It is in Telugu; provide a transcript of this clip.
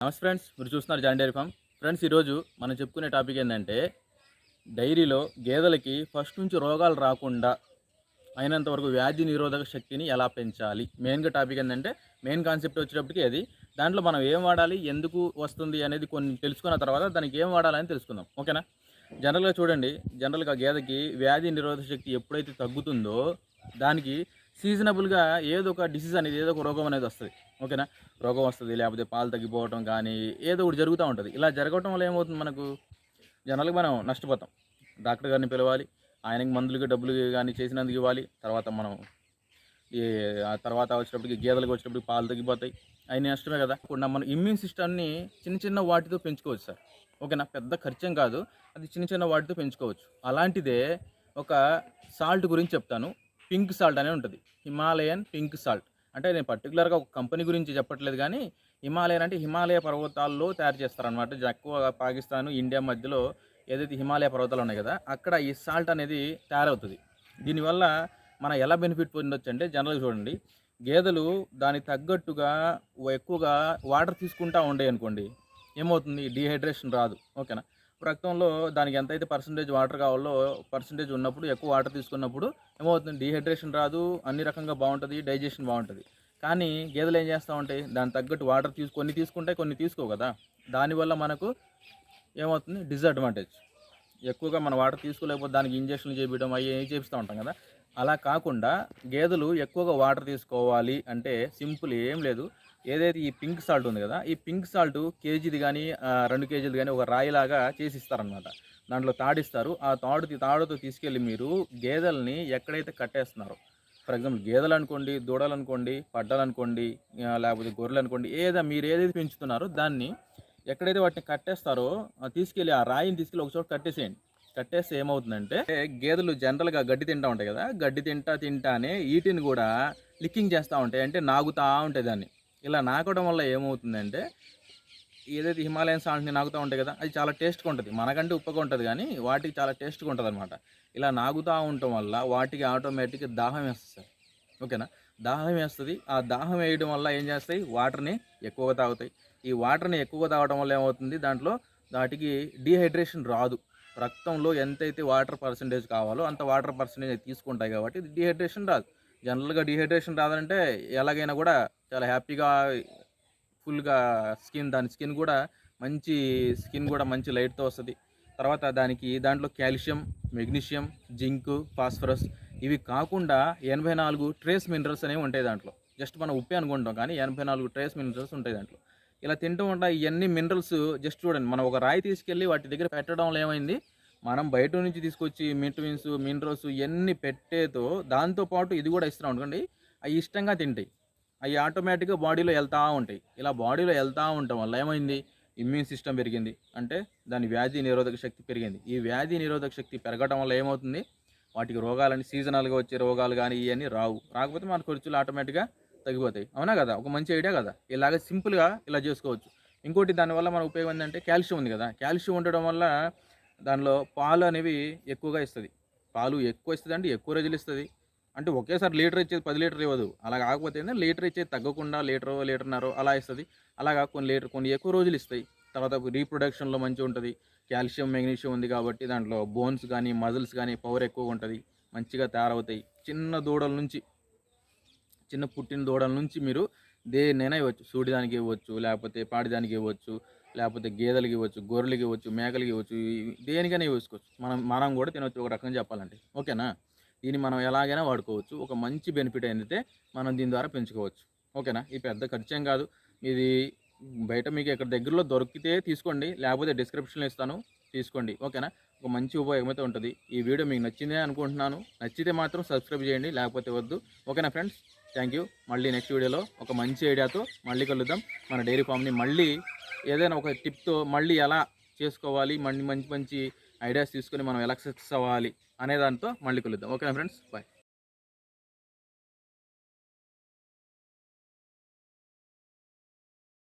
నమస్తే ఫ్రెండ్స్, మీరు చూస్తున్నారు జాన్ డైరీ ఫామ్. ఫ్రెండ్స్, ఈరోజు మనం చెప్పుకునే టాపిక్ ఏంటంటే డైరీలో గేదెలకి ఫస్ట్ నుంచి రోగాలు రాకుండా అయినంత వరకు వ్యాధి నిరోధక శక్తిని ఎలా పెంచాలి. మెయిన్గా టాపిక్ ఏంటంటే మెయిన్ కాన్సెప్ట్ వచ్చేటప్పటికి అది. దాంట్లో మనం ఏం వాడాలి, ఎందుకు వస్తుంది అనేది కొన్ని తెలుసుకున్న తర్వాత దానికి ఏం వాడాలని తెలుసుకుందాం. ఓకేనా. జనరల్గా చూడండి, జనరల్గా గేదెకి వ్యాధి నిరోధక శక్తి ఎప్పుడైతే తగ్గుతుందో దానికి సీజనబుల్గా ఏదో ఒక డిసీజ్ అనేది, ఏదో ఒక రోగం అనేది వస్తుంది. ఓకేనా. రోగం వస్తుంది, లేకపోతే పాలు తగ్గిపోవటం కానీ ఏదో ఒకటి జరుగుతూ ఉంటుంది. ఇలా జరగటం వల్ల ఏమవుతుంది, మనకు జనరల్గా మనం నష్టపోతాం. డాక్టర్ గారిని పిలవాలి, ఆయనకి మందులకి డబ్బులు కానీ చేసినందుకు ఇవ్వాలి. తర్వాత మనం ఈ ఆ తర్వాత వచ్చేటప్పటికి గేదెలకు వచ్చేటప్పటికి పాలు తగ్గిపోతాయి, అవి నష్టమే కదా. ఇప్పుడు మన ఇమ్యూన్ సిస్టమ్ని చిన్న చిన్న వాటితో పెంచుకోవచ్చు సార్. ఓకేనా. పెద్ద ఖర్చేం కాదు, అది చిన్న చిన్న వాటితో పెంచుకోవచ్చు. అలాంటిదే ఒక సాల్ట్ గురించి చెప్తాను. పింక్ సాల్ట్ అనే ఉంటుంది, హిమాలయన్ పింక్ సాల్ట్. అంటే నేను పర్టికులర్గా ఒక కంపెనీ గురించి చెప్పట్లేదు, కానీ హిమాలయన్ అంటే హిమాలయ పర్వతాల్లో తయారు చేస్తారనమాట. ఎక్కువ పాకిస్తాన్ ఇండియా మధ్యలో ఏదైతే హిమాలయ పర్వతాలు ఉన్నాయి కదా, అక్కడ ఈ సాల్ట్ అనేది తయారవుతుంది. దీనివల్ల మనం ఎలా బెనిఫిట్ పొందొచ్చు అంటే, జనరల్గా చూడండి, గేదెలు దానికి తగ్గట్టుగా ఎక్కువగా వాటర్ తీసుకుంటూ ఉండే అనుకోండి, ఏమవుతుంది, డీహైడ్రేషన్ రాదు. ఓకేనా. రక్తంలో దానికి ఎంతైతే పర్సంటేజ్ వాటర్ కావాలో పర్సంటేజ్ ఉన్నప్పుడు, ఎక్కువ వాటర్ తీసుకున్నప్పుడు ఏమవుతుంది, డీహైడ్రేషన్ రాదు, అన్ని రకంగా బాగుంటుంది, డైజెషన్ బాగుంటుంది. కానీ గేదెలు ఏం చేస్తూ ఉంటాయి, దానికి తగ్గట్టు వాటర్ కొన్ని తీసుకుంటాయి, కొన్ని తీసుకోవు కదా. దానివల్ల మనకు ఏమవుతుంది, డిసడ్వాంటేజ్. ఎక్కువగా మనం వాటర్ తీసుకోలేకపోతే దానికి ఇంజక్షన్లు చేయించడం అవి చేపిస్తూ ఉంటాం కదా. అలా కాకుండా గేదెలు ఎక్కువగా వాటర్ తీసుకోవాలి అంటే సింపుల్, ఏం లేదు. ఏదైతే ఈ పింక్ సాల్ట్ ఉంది కదా, ఈ పింక్ సాల్ట్ కేజీది కానీ 2 కేజీలు కానీ ఒక రాయిలాగా చేసి ఇస్తారనమాట. దాంట్లో తాడిస్తారు. ఆ తాడుతో తీసుకెళ్ళి మీరు గేదెల్ని ఎక్కడైతే కట్టేస్తున్నారో, ఫర్ ఎగ్జాంపుల్ గేదెలు అనుకోండి, దూడలు అనుకోండి, పడ్డలు అనుకోండి, లేకపోతే గొర్రెలు అనుకోండి, మీరు ఏదైతే పెంచుతున్నారో దాన్ని ఎక్కడైతే వాటిని కట్టేస్తారో తీసుకెళ్ళి ఆ రాయిని తీసుకెళ్ళి ఒక చోట కట్టేసేయండి. కట్టేస్తే ఏమవుతుందంటే, గేదెలు జనరల్గా గడ్డి తింటూ ఉంటాయి కదా, గడ్డి తింటానే వీటిని కూడా లిక్కింగ్ చేస్తూ ఉంటాయి, అంటే నాగుతూ ఉంటాయి దాన్ని. ఇలా నాకడం వల్ల ఏమవుతుందంటే, ఏదైతే హిమాలయన్ సాల్ట్ని నాగుతూ ఉంటాయి కదా, అది చాలా టేస్ట్గా ఉంటుంది. మనకంటే ఉప్పగా ఉంటుంది, కానీ వాటికి చాలా టేస్ట్గా ఉంటుంది అనమాట. ఇలా నాగుతూ ఉండటం వల్ల వాటికి ఆటోమేటిక్గా దాహం వేస్తుంది. ఓకేనా. దాహం వేస్తుంది. ఆ దాహం వేయడం వల్ల ఏం చేస్తాయి, వాటర్ని ఎక్కువగా తాగుతాయి. ఈ వాటర్ని ఎక్కువగా తాగడం వల్ల ఏమవుతుంది, దాంట్లో వాటికి డీహైడ్రేషన్ రాదు. రక్తంలో ఎంతైతే వాటర్ పర్సంటేజ్ కావాలో అంత వాటర్ పర్సంటేజ్ తీసుకుంటాయి, కాబట్టి డీహైడ్రేషన్ రాదు. జనరల్గా డీహైడ్రేషన్ రాదంటే ఎలాగైనా కూడా చాలా హ్యాపీగా ఫుల్గా దాని స్కిన్ కూడా మంచి లైట్తో వస్తుంది. తర్వాత దాంట్లో కాల్షియం, మెగ్నీషియం, జింక్, ఫాస్ఫరస్ ఇవి కాకుండా 84 ట్రేస్ మినరల్స్ అనేవి ఉంటాయి దాంట్లో. జస్ట్ మనం ఉప్పే అనుకుంటాం, కానీ 84 ట్రేస్ మినరల్స్ ఉంటాయి దాంట్లో. ఇలా తింటూ ఉంటాయి. ఇవన్నీ మినరల్స్ జస్ట్ చూడండి, మనం ఒక రాయి తీసుకెళ్ళి వాటి దగ్గర పెట్టడం వల్ల ఏమైంది, మనం బయట నుంచి తీసుకొచ్చి విటమిన్స్, మినరల్స్ ఇవన్నీ పెట్టేతో దాంతోపాటు ఇది కూడా ఇస్తున్నాం అనుకోండి, అవి ఇష్టంగా తింటాయి. అవి ఆటోమేటిక్గా బాడీలో వెళ్తూ ఉంటాయి. ఇలా బాడీలో వెళ్తూ ఉండటం వల్ల ఏమైంది, ఇమ్యూన్ సిస్టమ్ పెరిగింది, అంటే దాని వ్యాధి నిరోధక శక్తి పెరిగింది. ఈ వ్యాధి నిరోధక శక్తి పెరగడం వల్ల ఏమవుతుంది, వాటికి రోగాలని సీజనల్గా వచ్చే రోగాలు కానీ ఇవన్నీ రాకపోతే మన ఖర్చులు ఆటోమేటిక్గా తగ్గిపోతాయి. అవునా కదా. ఒక మంచి ఐడియా కదా. ఇలాగ సింపుల్గా ఇలా చేసుకోవచ్చు. ఇంకోటి దానివల్ల మన ఉపయోగం ఏంటంటే, కాల్షియం ఉంది కదా, కాల్షియం ఉండడం వల్ల దానిలో పాలు అనేవి ఎక్కువగా ఇస్తుంది. పాలు ఎక్కువ ఇస్తుంది అంటే ఎక్కువ రోజులు ఇస్తుంది. అంటే ఒకేసారి లీటర్ ఇచ్చేది 10 లీటర్ ఇవ్వదు. అలా కాకపోతే లీటర్ ఇచ్చేది తగ్గకుండా లీటర్న్నర అలా ఇస్తుంది. అలాగా కొన్ని ఎక్కువ రోజులు ఇస్తాయి. తర్వాత రీప్రొడక్షన్లో మంచిగా ఉంటుంది. కాల్షియం, మెగ్నీషియం ఉంది కాబట్టి దాంట్లో బోన్స్ కానీ మజిల్స్ కానీ పవర్ ఎక్కువగా ఉంటుంది, మంచిగా తయారవుతాయి. చిన్న పుట్టిన దూడల నుంచి మీరు దేన్నైనా ఇవ్వచ్చు. సూడిదానికి ఇవ్వచ్చు, లేకపోతే పాడిదానికి ఇవ్వచ్చు, లేకపోతే గేదెలకి ఇవ్వచ్చు, గొర్రెలకి ఇవ్వచ్చు, మేకలకి ఇవ్వచ్చు, దేనికైనా వేసుకోవచ్చు. మనం కూడా తినవచ్చు, ఒక రకంగా చెప్పాలంటే. ఓకేనా. దీన్ని మనం ఎలాగైనా వాడుకోవచ్చు. ఒక మంచి బెనిఫిట్ అయితే మనం దీని ద్వారా పెంచుకోవచ్చు. ఓకేనా. ఈ పెద్ద ఖర్చేం కాదు. ఇది బయట మీకు ఎక్కడ దగ్గరలో దొరికితే తీసుకోండి, లేకపోతే డిస్క్రిప్షన్లో ఇస్తాను, తీసుకోండి. ఓకేనా. ఒక మంచి ఉపయోగం అయితే ఉంటుంది. ఈ వీడియో మీకు నచ్చిందే అనుకుంటున్నాను. నచ్చితే మాత్రం సబ్స్క్రైబ్ చేయండి, లేకపోతే వద్దు. ఓకేనా ఫ్రెండ్స్. Thank you. మళ్ళీ నెక్స్ట్ వీడియోలో ఒక మంచి ఐడియాతో మళ్ళీ కలుద్దాం. మన డైరీ ఫామ్ని మళ్ళీ ఏదైనా ఒక టిప్తో మళ్ళీ ఎలా చేసుకోవాలి, మంచి ఐడియాస్ తీసుకొని మనం ఎలా సక్సెస్ అవ్వాలి అనే దాంతో మళ్ళీ కలుద్దాం. ఓకేనా ఫ్రెండ్స్. బాయ్.